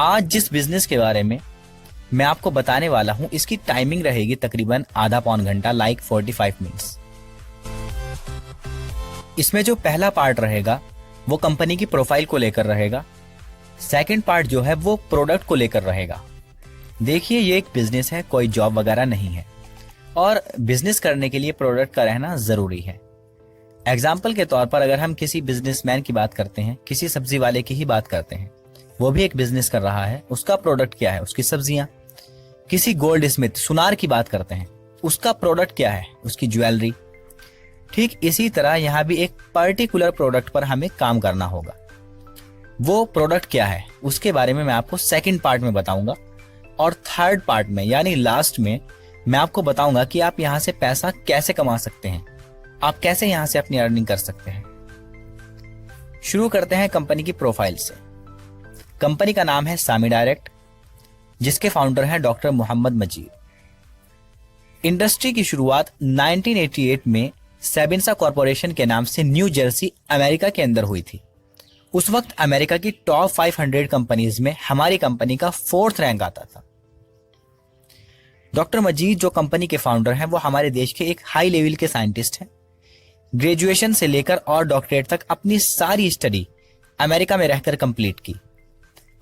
आज जिस बिजनेस के बारे में मैं आपको बताने वाला हूं, इसकी टाइमिंग रहेगी तकरीबन आधा पौन घंटा, लाइक 45 मिनट्स। इसमें जो पहला पार्ट रहेगा वो कंपनी की प्रोफाइल को लेकर रहेगा। सेकंड पार्ट जो है वो प्रोडक्ट को लेकर रहेगा। देखिए, ये एक बिजनेस है, कोई जॉब वगैरह नहीं है, और बिजनेस करने के लिए प्रोडक्ट का रहना जरूरी है। एग्जाम्पल के तौर पर अगर हम किसी बिजनेसमैन की बात करते हैं, किसी सब्जी वाले की ही बात करते हैं, वो भी एक बिजनेस कर रहा है, उसका प्रोडक्ट क्या है? उसकी सब्जियां। किसी गोल्ड स्मिथ, सुनार की बात करते हैं, उसका प्रोडक्ट क्या है? उसकी ज्वेलरी। ठीक इसी तरह यहां भी एक पर्टिकुलर प्रोडक्ट पर हमें काम करना होगा। वो प्रोडक्ट क्या है उसके बारे में मैं आपको सेकंड पार्ट में बताऊंगा, और थर्ड पार्ट में यानी लास्ट में मैं आपको बताऊंगा कि आप यहां से पैसा कैसे कमा सकते हैं, आप कैसे यहां से अपनी अर्निंग कर सकते हैं। शुरू करते हैं कंपनी की प्रोफाइल से। कंपनी का नाम है सामी डायरेक्ट, जिसके फाउंडर हैं डॉक्टर मोहम्मद मजीद। इंडस्ट्री की शुरुआत 1988 में सेबिन्सा कॉरपोरेशन के नाम से न्यू जर्सी, अमेरिका के अंदर हुई थी। उस वक्त अमेरिका की टॉप 500 कंपनीज में हमारी कंपनी का 4th रैंक आता था। डॉक्टर मजीद जो कंपनी के फाउंडर हैं, वो हमारे देश के एक हाई लेवल के साइंटिस्ट हैं। ग्रेजुएशन से लेकर और डॉक्टरेट तक अपनी सारी स्टडी अमेरिका में रहकर कंप्लीट की।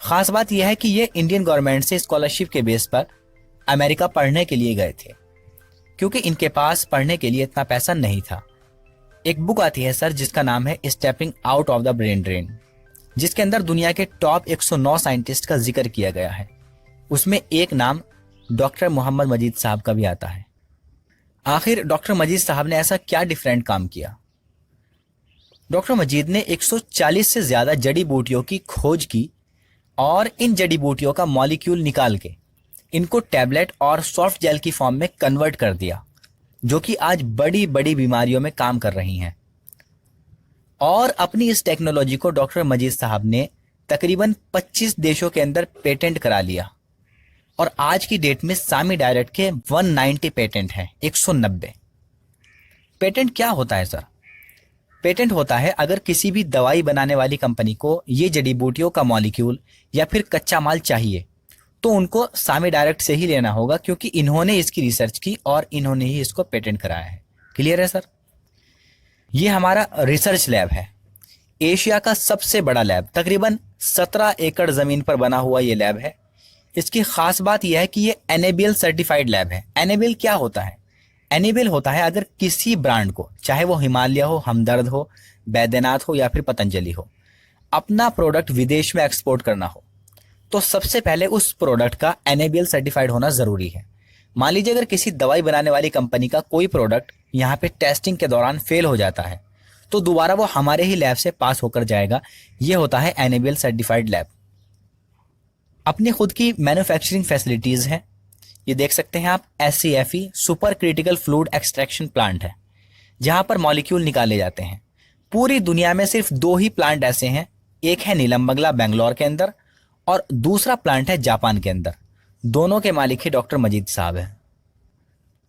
खास बात यह है कि ये इंडियन गवर्नमेंट से स्कॉलरशिप के बेस पर अमेरिका पढ़ने के लिए गए थे, क्योंकि इनके पास पढ़ने के लिए इतना पैसा नहीं था। एक बुक आती है सर, जिसका नाम है stepping out of the brain drain, जिसके अंदर दुनिया के टॉप 109 साइंटिस्ट का जिक्र किया गया है। उसमें एक नाम डॉक्टर मोहम्मद मजीद साहब का भी आता है। आखिर डॉक्टर मजीद साहब ने ऐसा क्या डिफरेंट काम किया? डॉक्टर मजीद ने 140 से ज्यादा जड़ी बूटियों की खोज की और इन जड़ी बूटियों का मॉलिक्यूल निकाल के इनको टैबलेट और सॉफ्ट जेल की फॉर्म में कन्वर्ट कर दिया, जो कि आज बड़ी बड़ी बीमारियों में काम कर रही हैं। और अपनी इस टेक्नोलॉजी को डॉक्टर मजीद साहब ने तकरीबन 25 देशों के अंदर पेटेंट करा लिया, और आज की डेट में सामी डायरेक्ट के 190 पेटेंट हैं, 190। पेटेंट क्या होता है सर? पेटेंट होता है अगर किसी भी दवाई बनाने वाली कंपनी को ये जड़ी बूटियों का मॉलिक्यूल या फिर कच्चा माल चाहिए, तो उनको सामी डायरेक्ट से ही लेना होगा, क्योंकि इन्होंने इसकी रिसर्च की और इन्होंने ही इसको पेटेंट कराया है। क्लियर है सर? ये हमारा रिसर्च लैब है, एशिया का सबसे बड़ा लैब, तकरीबन 17 एकड़ जमीन पर बना हुआ ये लैब है। इसकी खास बात यह है कि ये एनएबीएल सर्टिफाइड लैब है। एनएबीएल क्या होता है? एनएबीएल होता है अगर किसी ब्रांड को, चाहे वो हिमालय हो, हमदर्द हो, बैद्यनाथ हो या फिर पतंजलि हो, अपना प्रोडक्ट विदेश में एक्सपोर्ट करना हो, तो सबसे पहले उस प्रोडक्ट का एनएबीएल सर्टिफाइड होना जरूरी है। मान लीजिए अगर किसी दवाई बनाने वाली कंपनी का कोई प्रोडक्ट यहाँ पे टेस्टिंग के दौरान फेल हो जाता है, तो दोबारा वो हमारे ही लैब से पास होकर जाएगा। ये होता है एनएबीएल सर्टिफाइड लैब। अपनी खुद की मैन्युफैक्चरिंग फैसिलिटीज हैं, ये देख सकते हैं आप। SCFE super critical fluid extraction plant है, जहां पर मॉलिक्यूल निकाले जाते हैं। पूरी दुनिया में सिर्फ 2 ही प्लांट ऐसे हैं, एक है नीलम बंगला बेंगलोर के अंदर, और दूसरा प्लांट है जापान के अंदर। दोनों के मालिक ही डॉक्टर मजीद साहब हैं।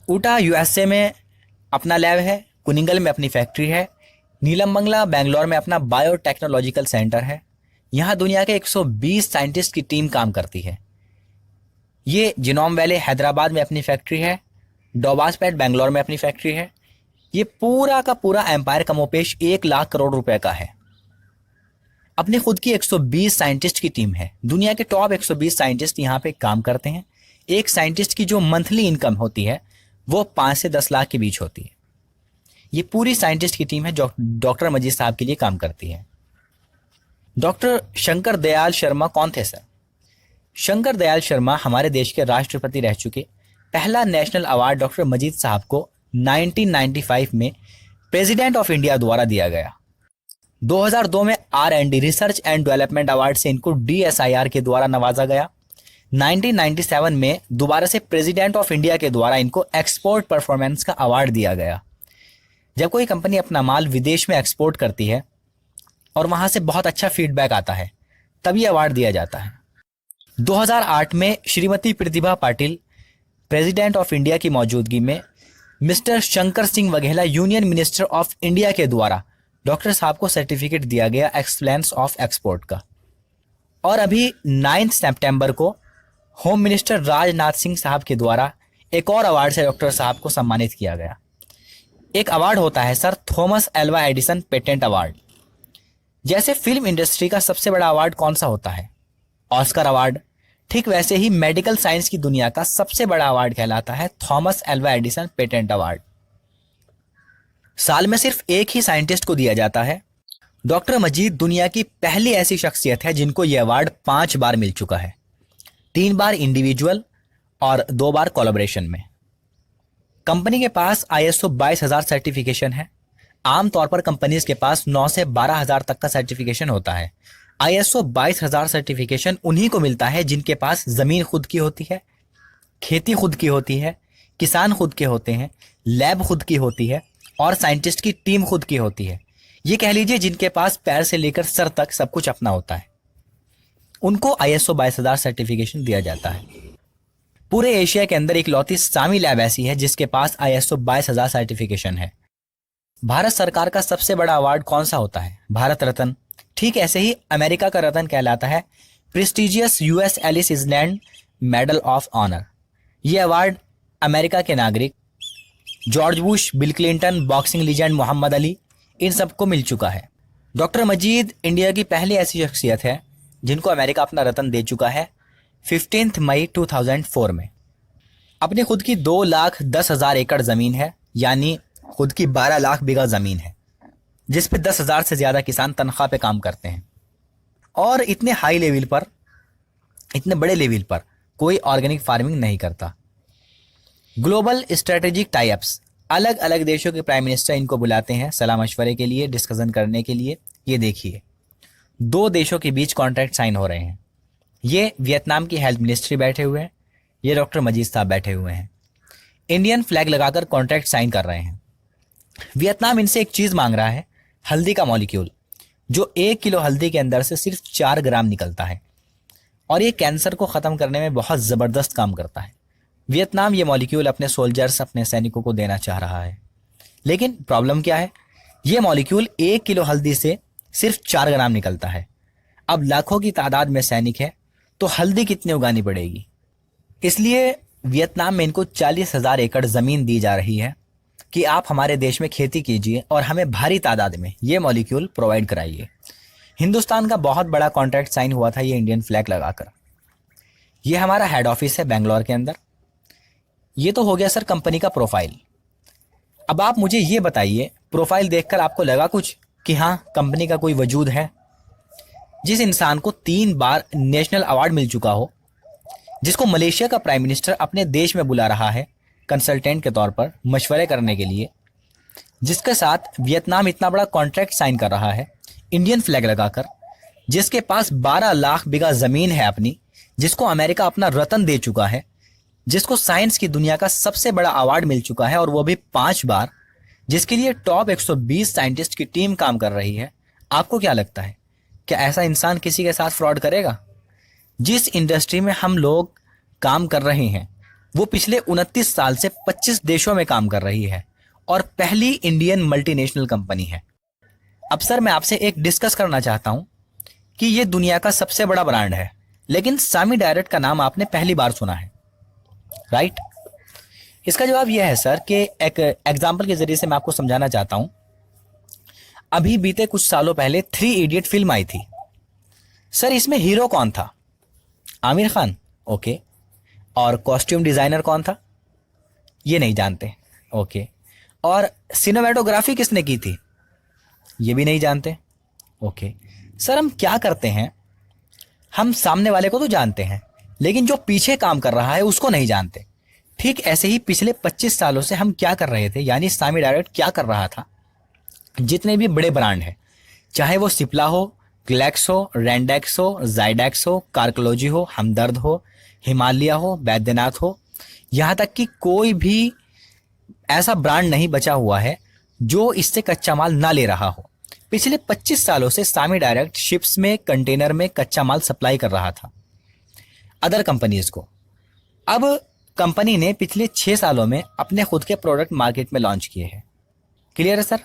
ऊटा USA में अपना लैब है, कुनिंगल में अपनी फैक्ट्री है, नीलम बंगला बेंगलोर में अपना बायोटेक्नोलॉजिकल सेंटर है। यहाँ दुनिया के 120 साइंटिस्ट की टीम काम करती है। ये जिनोम वैली हैदराबाद में अपनी फैक्ट्री है, डोबासपेट बेंगलोर में अपनी फैक्ट्री है। ये पूरा का पूरा एम्पायर कमोपेश 1 लाख करोड़ रुपए का है। अपनी खुद की 120 साइंटिस्ट की टीम है। दुनिया के टॉप 120 साइंटिस्ट यहाँ पे काम करते हैं। एक साइंटिस्ट की जो मंथली इनकम होती है वो 5 से 10 लाख के बीच होती है। ये पूरी साइंटिस्ट की टीम है जो डॉक्टर मजीद साहब के लिए काम करती है। डॉक्टर शंकर दयाल शर्मा कौन थे सर? शंकर दयाल शर्मा हमारे देश के राष्ट्रपति रह चुके। पहला नेशनल अवार्ड डॉक्टर मजीद साहब को 1995 में प्रेसिडेंट ऑफ इंडिया द्वारा दिया गया। 2002 में R&D research and development award से इनको DSIR के द्वारा नवाजा गया। 1997 में दोबारा से प्रेसिडेंट ऑफ इंडिया के द्वारा इनको एक्सपोर्ट परफॉर्मेंस का अवार्ड दिया गया। जब कोई कंपनी अपना माल विदेश में एक्सपोर्ट करती है और वहां से बहुत अच्छा फीडबैक आता है, तभी अवार्ड दिया जाता है। 2008 में Shrimati Pratibha Patil president of India की मौजूदगी में mister Shankar Singh Vaghela union minister of India के द्वारा डॉक्टर साहब को सर्टिफिकेट दिया गया एक्सलेंस ऑफ एक्सपोर्ट का। और अभी 9 सितंबर को होम मिनिस्टर राजनाथ सिंह साहब के द्वारा एक और अवार्ड से डॉक्टर साहब को सम्मानित किया गया। एक अवार्ड होता है sir, Thomas Alva Edison patent award. जैसे फिल्म इंडस्ट्री का सबसे बड़ा अवार्ड कौन सा होता है, ऑस्कर अवार्ड, ठीक वैसे ही मेडिकल साइंस की दुनिया का सबसे बड़ा अवार्ड कहलाता है Thomas Alva Edison patent award. साल में सिर्फ एक ही साइंटिस्ट को दिया जाता है। डॉक्टर मजीद दुनिया की पहली ऐसी शख्सियत है जिनको यह अवार्ड 5 बार मिल चुका है, 3 बार इंडिविजुअल और 2 बार कोलैबोरेशन में। कंपनी के पास ISO 22000 सर्टिफिकेशन है। आमतौर पर कंपनीज के पास 9 से 12,000 तक का सर्टिफिकेशन होता है। ISO 22000 सर्टिफिकेशन उन्हीं को मिलता है जिनके पास जमीन खुद की होती है, खेती खुद की होती है, किसान खुद के होते हैं, लैब खुद की होती है और साइंटिस्ट की टीम खुद की होती है। ये कह लीजिए जिनके पास पैर से लेकर सर तक सब कुछ अपना होता है, उनको ISO 22000 सर्टिफिकेशन दिया जाता है। पूरे एशिया के अंदर इकलौती सामी लैब ऐसी है जिसके पास ISO 22000 सर्टिफिकेशन है। भारत सरकार का सबसे बड़ा अवार्ड कौन सा होता है, भारत रत्न। ठीक ऐसे ही अमेरिका का रत्न कहलाता है prestigious US Ellis Island medal of honour. यह अवार्ड अमेरिका के नागरिक George Bush, Bill Clinton, boxing legend Muhammad Ali, इन सबको मिल चुका है। डॉक्टर मजीद इंडिया की पहली ऐसी शख्सियत है जिनको अमेरिका अपना रत्न दे चुका है 15 मई 2004 में। अपनी खुद की 2,10,000 एकड़ ज़मीन है, यानी खुद की 12 लाख बीघा ज़मीन है, जिस पे 10,000 से ज़्यादा किसान तनख्वाह पे काम करते हैं। और इतने हाई लेवल पर, इतने बड़े लेवल पर कोई ऑर्गेनिक फार्मिंग नहीं करता। ग्लोबल स्ट्रेटेजिक टाइप्स, अलग अलग देशों के प्राइम मिनिस्टर इनको बुलाते हैं सलाह मशवरे के लिए, डिस्कशन करने के लिए। ये देखिए 2 देशों के बीच कॉन्ट्रैक्ट साइन हो रहे हैं। ये वियतनाम की हेल्थ मिनिस्ट्री बैठे हुए हैं, ये डॉक्टर मजीद साहब बैठे हुए हैं, इंडियन फ्लैग लगाकर कॉन्ट्रैक्ट साइन कर रहे हैं। वियतनाम इनसे एक चीज़ मांग रहा है, हल्दी का मॉलिक्यूल, जो 1 किलो हल्दी के अंदर से सिर्फ 4 ग्राम निकलता है और ये कैंसर को ख़त्म करने में बहुत ज़बरदस्त काम करता है। वियतनाम ये मॉलिक्यूल अपने सोल्जर्स, अपने सैनिकों को देना चाह रहा है, लेकिन प्रॉब्लम क्या है, ये मॉलिक्यूल 1 किलो हल्दी से सिर्फ 4 ग्राम निकलता है। अब लाखों की तादाद में सैनिक है तो हल्दी कितनी उगानी पड़ेगी। इसलिए वियतनाम में इनको 40,000 एकड़ ज़मीन दी जा रही है कि आप हमारे देश में खेती कीजिए और हमें भारी तादाद में ये मॉलिक्यूल प्रोवाइड कराइए। हिंदुस्तान का बहुत बड़ा कॉन्ट्रैक्ट साइन हुआ था ये इंडियन फ्लैग लगाकर। ये हमारा हेड ऑफिस है बेंगलोर के अंदर। ये तो हो गया सर कंपनी का प्रोफाइल। अब आप मुझे ये बताइए, प्रोफाइल देखकर आपको लगा कुछ कि हाँ कंपनी का कोई वजूद है? जिस इंसान को 3 बार नेशनल अवार्ड मिल चुका हो, जिसको मलेशिया का प्राइम मिनिस्टर अपने देश में बुला रहा है कंसल्टेंट के तौर पर मशवरे करने के लिए, जिसके साथ वियतनाम इतना बड़ा कॉन्ट्रैक्ट साइन कर रहा है इंडियन फ्लैग लगाकर, जिसके पास 12 लाख बीघा ज़मीन है अपनी, जिसको अमेरिका अपना रत्न दे चुका है, जिसको साइंस की दुनिया का सबसे बड़ा अवार्ड मिल चुका है और वो भी 5 बार, जिसके लिए टॉप 120 साइंटिस्ट की टीम काम कर रही है। आपको क्या लगता है, क्या ऐसा इंसान किसी के साथ फ्रॉड करेगा? जिस इंडस्ट्री में हम लोग काम कर रहे हैं वो पिछले 29 साल से 25 देशों में काम कर रही है और पहली इंडियन मल्टीनेशनल कंपनी है। अब सर मैं आपसे एक डिस्कस करना चाहता हूं कि ये दुनिया का सबसे बड़ा ब्रांड है, लेकिन सामी डायरेक्ट का नाम आपने पहली बार सुना है, राइट? इसका जवाब यह है सर कि एक एग्जाम्पल के जरिए से मैं आपको समझाना चाहता हूं। अभी बीते कुछ सालों पहले 3 इडियट फिल्म आई थी सर। इसमें हीरो कौन था? आमिर खान, ओके। और कॉस्ट्यूम डिजाइनर कौन था? ये नहीं जानते, ओके। और सिनेमेटोग्राफी किसने की थी? ये भी नहीं जानते, ओके। सर हम क्या करते हैं, हम सामने वाले को तो जानते हैं लेकिन जो पीछे काम कर रहा है उसको नहीं जानते। ठीक ऐसे ही पिछले 25 सालों से हम क्या कर रहे थे, यानी सामी डायरेक्ट क्या कर रहा था, जितने भी बड़े ब्रांड हैं, चाहे वो सिप्ला हो, ग्लैक्स हो, रेंडेक्स हो, जाइडेक्स हो, कार्कोलॉजी हो, हमदर्द हो, हिमालय हो, बैद्यनाथ हो, यहाँ तक कि कोई भी ऐसा ब्रांड नहीं बचा हुआ है जो इससे कच्चा माल ना ले रहा हो। पिछले 25 सालों से सामी डायरेक्ट शिप्स में, कंटेनर में कच्चा माल सप्लाई कर रहा था अदर कंपनीज को। अब कंपनी ने पिछले 6 सालों में अपने खुद के प्रोडक्ट मार्केट में लॉन्च किए हैं। क्लियर है सर?